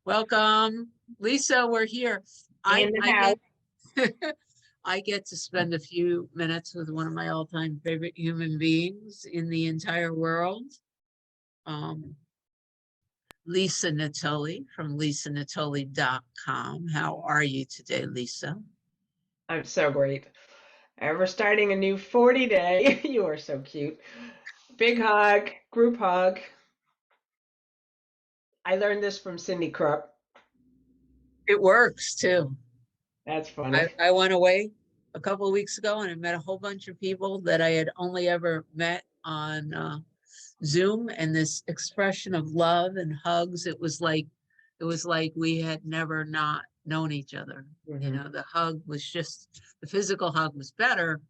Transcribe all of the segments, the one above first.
Welcome, Lisa. We're here. In the house. I get to spend a few minutes with one of my all-time favorite human beings in the entire world, Lisa Natoli from 𝗗𝗆 𝗆𝗿𝗺. How are you today, Lisa? I'm so great. And we're starting a new 40 day. You are so cute. Big hug, group hug. I learned this from Cindy Krupp. It works too. That's funny. I went away a couple of weeks ago and I met a whole bunch of people that I had only ever met on Zoom, and this expression of love and hugs, it was like we had never not known each other. You know, the hug was just, the physical hug was better,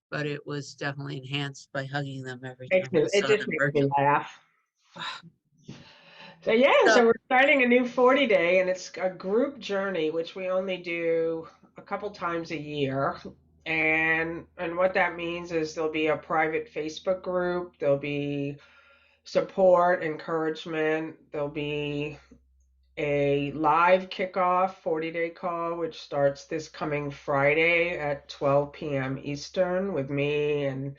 but it was definitely enhanced by hugging them every time I It saw just them makes me virtually. laugh. So yeah, so we're starting a new 40 day, and it's a group journey, which we only do a couple times a year. And what that means is there'll be a private Facebook group, there'll be support, encouragement, there'll be a live kickoff 40-day call, which starts this coming Friday at 12 p.m. Eastern with me and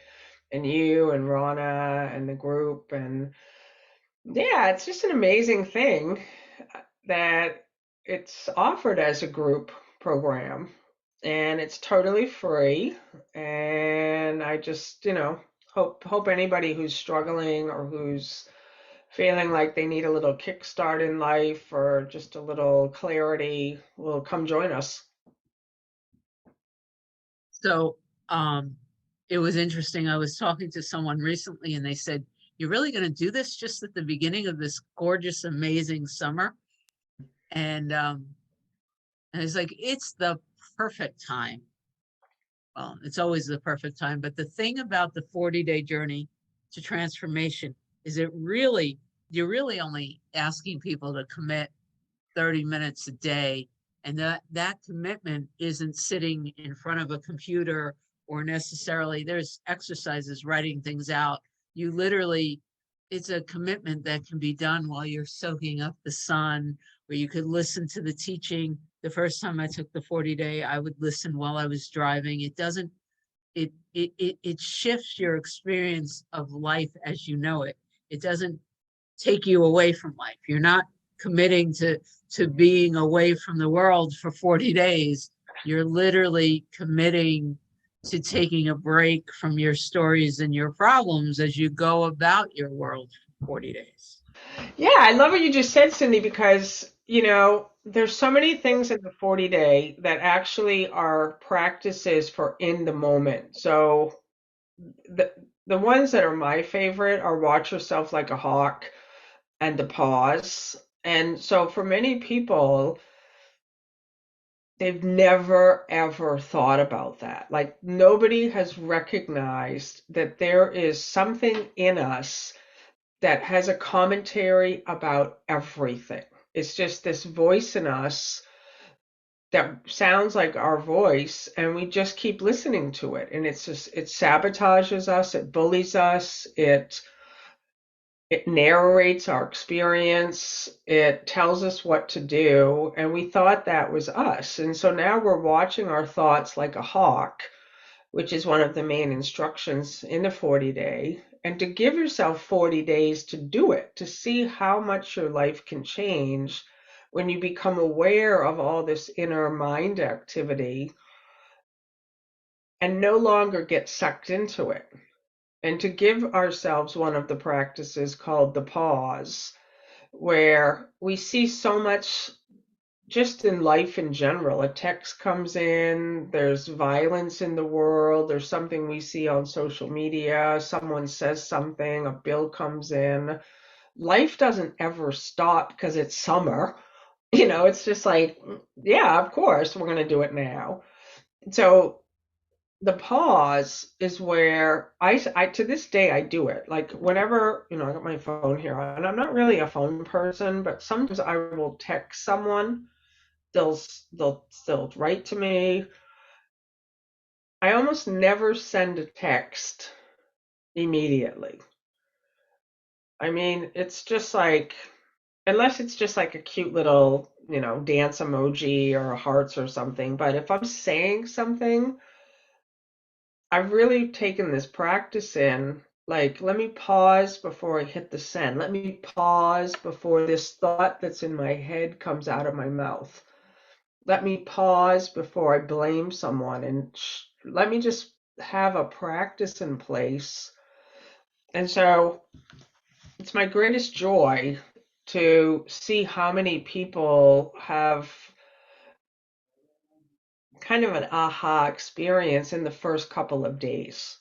you and Rana and the group. And yeah, it's just an amazing thing that it's offered as a group program, and it's totally free. And I just, hope anybody who's struggling or who's feeling like they need a little kickstart in life or just a little clarity will come join us. So it was interesting. I was talking to someone recently and they said, "You're really going to do this just at the beginning of this gorgeous, amazing summer?" And it's like, it's the perfect time. Well, it's always the perfect time. But the thing about the 40-day journey to transformation is you're really only asking people to commit 30 minutes a day. And that commitment isn't sitting in front of a computer, or necessarily there's exercises, writing things out. You literally, it's a commitment that can be done while you're soaking up the sun, where you could listen to the teaching. The first time I took the 40-day, I would listen while I was driving. It doesn't, it shifts your experience of life as you know it. It doesn't take you away from life. You're not committing to being away from the world for 40 days. You're literally committing to taking a break from your stories and your problems as you go about your world for 40 days. Yeah, I love what you just said, Cindy, because, there's so many things in the 40 day that actually are practices for in the moment. So the ones that are my favorite are watch yourself like a hawk and the pause. And so for many people, they've never ever thought about that. Like nobody has recognized that there is something in us that has a commentary about everything. It's just this voice in us that sounds like our voice, and we just keep listening to it. And it's just, it sabotages us, it bullies us, it narrates our experience, it tells us what to do, and we thought that was us. And so now we're watching our thoughts like a hawk, which is one of the main instructions in the 40 day, and to give yourself 40 days to do it, to see how much your life can change when you become aware of all this inner mind activity and no longer get sucked into it. And to give ourselves one of the practices called the pause, where we see so much just in life in general. A text comes in, there's violence in the world, there's something we see on social media, someone says something, a bill comes in. Life doesn't ever stop because it's summer. It's just like, yeah, of course, we're going to do it now. So the pause is where I to this day I do it. Like whenever, I got my phone here, and I'm not really a phone person, but sometimes I will text someone, they'll write to me. I almost never send a text immediately. I mean, it's just like, unless it's just like a cute little dance emoji or hearts or something. But if I'm saying something, I've really taken this practice in, like, let me pause before I hit the send. Let me pause before this thought that's in my head comes out of my mouth. Let me pause before I blame someone, and let me just have a practice in place. And so it's my greatest joy to see how many people have kind of an aha experience in the first couple of days,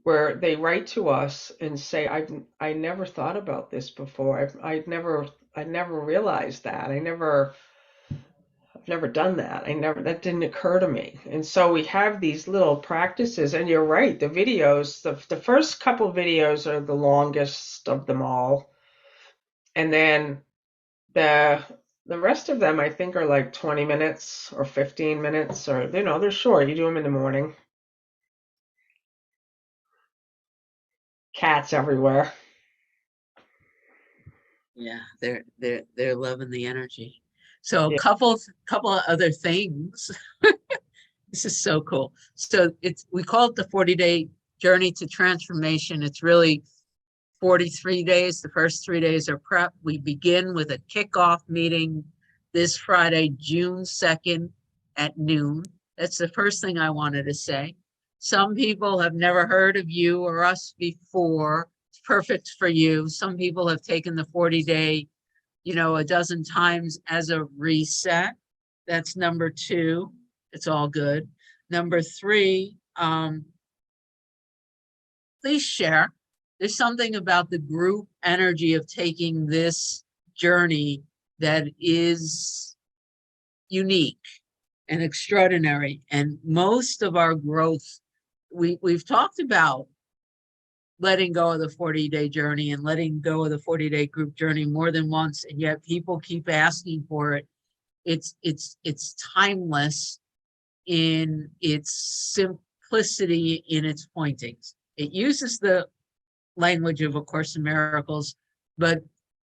where they write to us and say, I never thought about this before. I never realized that. I've never done that. That didn't occur to me. And so we have these little practices, and you're right, the videos, the first couple videos are the longest of them all. And then the the rest of them I think are like 20 minutes or 15 minutes, or they're short. You do them in the morning. Cats everywhere. Yeah, they're loving the energy. So a Yeah. couple of other things. This is so cool. So we call it the 40-day journey to transformation. It's really 43 days. The first 3 days are prep. We begin with a kickoff meeting this Friday, June 2nd at noon. That's the first thing I wanted to say. Some people have never heard of you or us before. It's perfect for you. Some people have taken the 40-day, a dozen times as a reset. That's number two. It's all good. Number three, please share. There's something about the group energy of taking this journey that is unique and extraordinary. And most of our growth, we've talked about letting go of the 40-day journey and letting go of the 40-day group journey more than once, and yet people keep asking for it. It's timeless in its simplicity, in its pointings. It uses the language of A Course in Miracles, but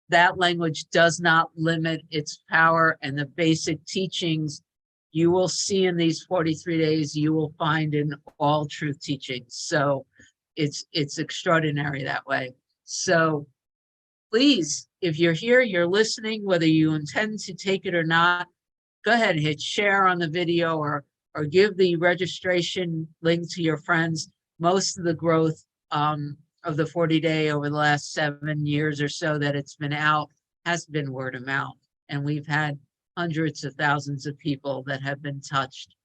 that language does not limit its power, and the basic teachings you will see in these 43 days, you will find in all truth teachings. So it's extraordinary that way. So please, if you're here, you're listening, whether you intend to take it or not, go ahead and hit share on the video, or give the registration link to your friends. Most of the growth of the 40-day over the last 7 years or so that it's been out has been word of mouth. And we've had hundreds of thousands of people that have been touched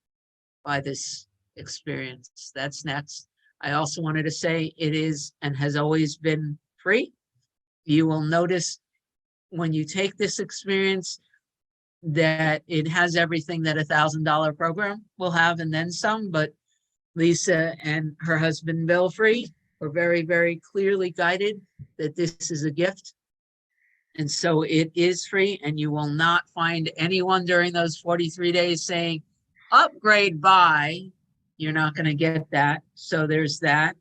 by this experience. That's next. I also wanted to say it is and has always been free. You will notice when you take this experience that it has everything that $1,000 program will have and then some, but Lisa and her husband 𝗗𝗆 were very, very clearly guided that this is a gift. And so it is free, and you will not find anyone during those 43 days saying, upgrade by. You're not going to get that. So there's that.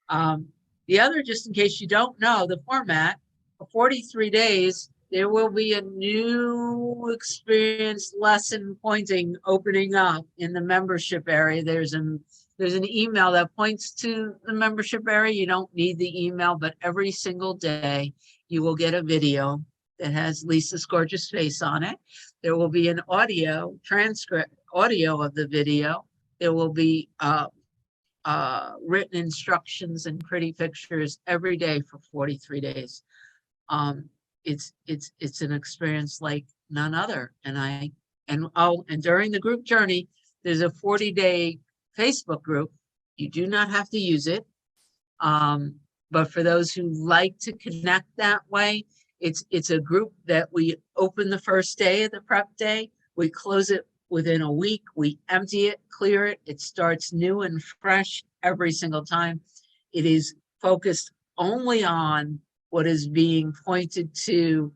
The other, just in case you don't know, the format for 43 days, there will be a new experience lesson pointing opening up in the membership area. There's an email that points to the membership area. You don't need the email, but every single day you will get a video that has Lisa's gorgeous face on it. There will be an audio of the video. There will be written instructions and pretty pictures every day for 43 days. It's an experience like none other. And during the group journey, there's a 40-day Facebook group. You do not have to use it. But for those who like to connect that way, it's a group that we open the first day of the prep day. We close it within a week. We empty it, clear it. It starts new and fresh every single time. It is focused only on what is being pointed to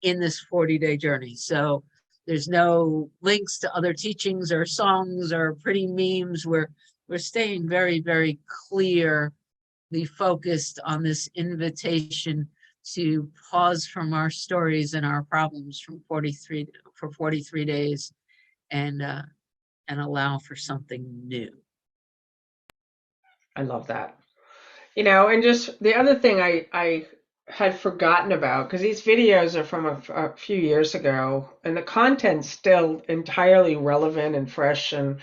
in this 40-day journey. So there's no links to other teachings or songs or pretty memes. We're staying very, very clearly focused on this invitation to pause from our stories and our problems for 43 days and allow for something new. I love that. You know, and just the other thing I had forgotten about, because these videos are from a few years ago, and the content's still entirely relevant and fresh. And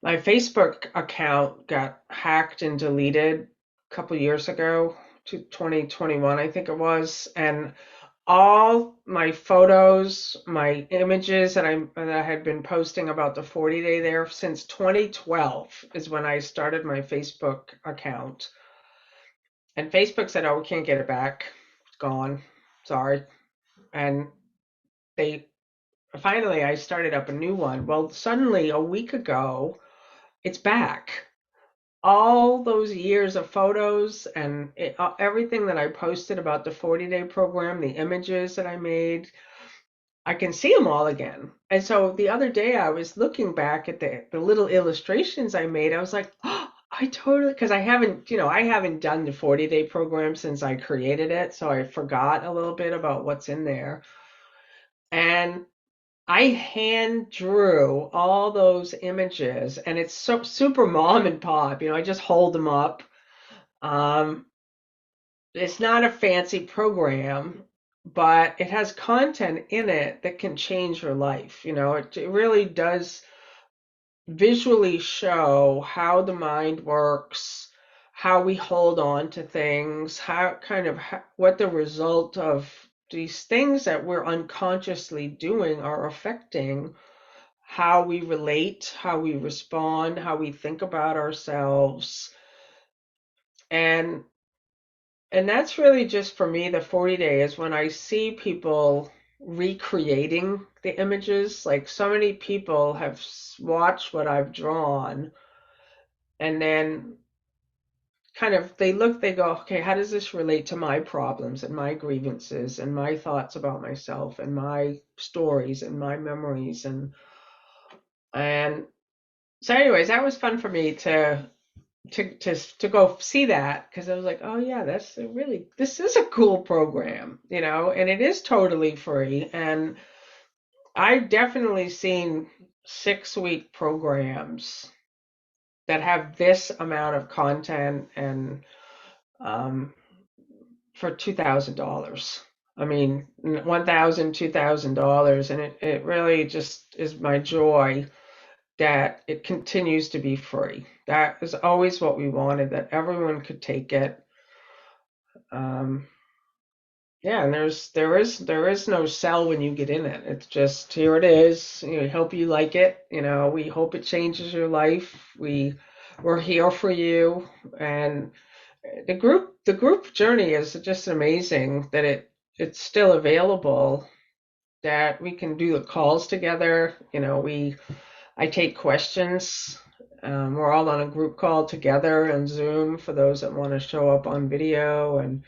my Facebook account got hacked and deleted a couple years ago, to 2021, I think it was, and all my photos, my images that I had been posting about the 40-day there since 2012 is when I started my Facebook account. And Facebook said, "Oh, we can't get it back. It's gone. Sorry." And they finally, I started up a new one. Well, suddenly a week ago, it's back. All those years of photos and everything that I posted about the 40-day program, the images that I made, I can see them all again. And so the other day I was looking back at the little illustrations I made. I was like, oh, I totally, because I haven't done the 40-day program since I created it. So I forgot a little bit about what's in there. And I hand drew all those images, and it's so super mom and pop. I just hold them up. Um, it's not a fancy program, but it has content in it that can change your life. It really does visually show how the mind works, how we hold on to things, what the result of these things that we're unconsciously doing are affecting how we relate, how we respond, how we think about ourselves. And that's really just for me, the 40 days when I see people recreating the images. Like so many people have watched what I've drawn and then they go, okay, how does this relate to my problems and my grievances and my thoughts about myself and my stories and my memories? And so anyways, that was fun for me to go see that, because I was like, oh yeah, this is a cool program, and it is totally free. And I've definitely seen 6-week programs that have this amount of content and for $2,000. I mean, $1,000, $2,000, and it really just is my joy that it continues to be free. That is always what we wanted, that everyone could take it. Yeah, and there is no sell when you get in it. It's just, here it is. We hope you like it. We hope it changes your life. We're here for you. And the group journey is just amazing that it's still available, that we can do the calls together. I take questions. We're all on a group call together on Zoom for those that want to show up on video, and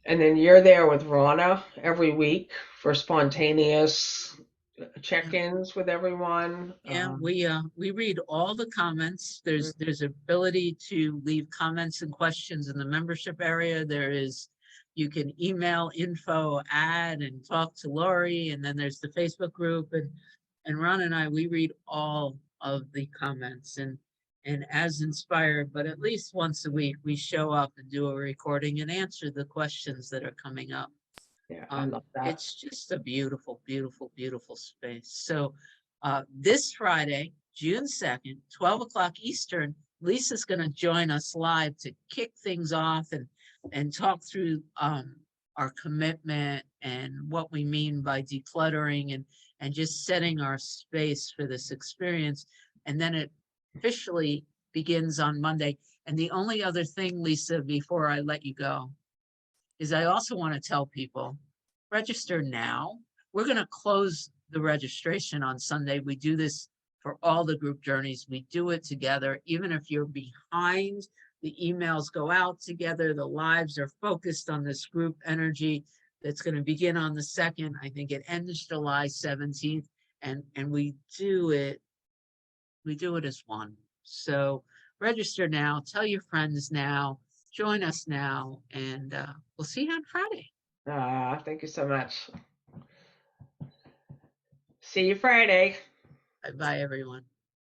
then you're there with Rana every week for spontaneous Yeah, check-ins with everyone. yeah, we read all the comments. There's ability to leave comments and questions in the membership area. You can email info, add, and talk to Lori, and then there's the Facebook group, and Ron and I, we read all of the comments, and as inspired, but at least once a week, we show up and do a recording and answer the questions that are coming up. Yeah, I love that. It's just a beautiful, beautiful, beautiful space. So this Friday, June 2nd, 12 o'clock Eastern, Lisa's going to join us live to kick things off and talk through our commitment and what we mean by decluttering and just setting our space for this experience. And then it officially begins on Monday. And the only other thing, Lisa, before I let you go, is I also want to tell people, register now. We're going to close the registration on Sunday. We do this for all the group journeys. We do it together. Even if you're behind, the emails go out together. The lives are focused on this group energy that's going to begin on the 2nd. I think it ends July 17th. And we do it as one. So register now, tell your friends now, join us now, and we'll see you on Friday. Thank you so much. See you Friday. Bye, everyone.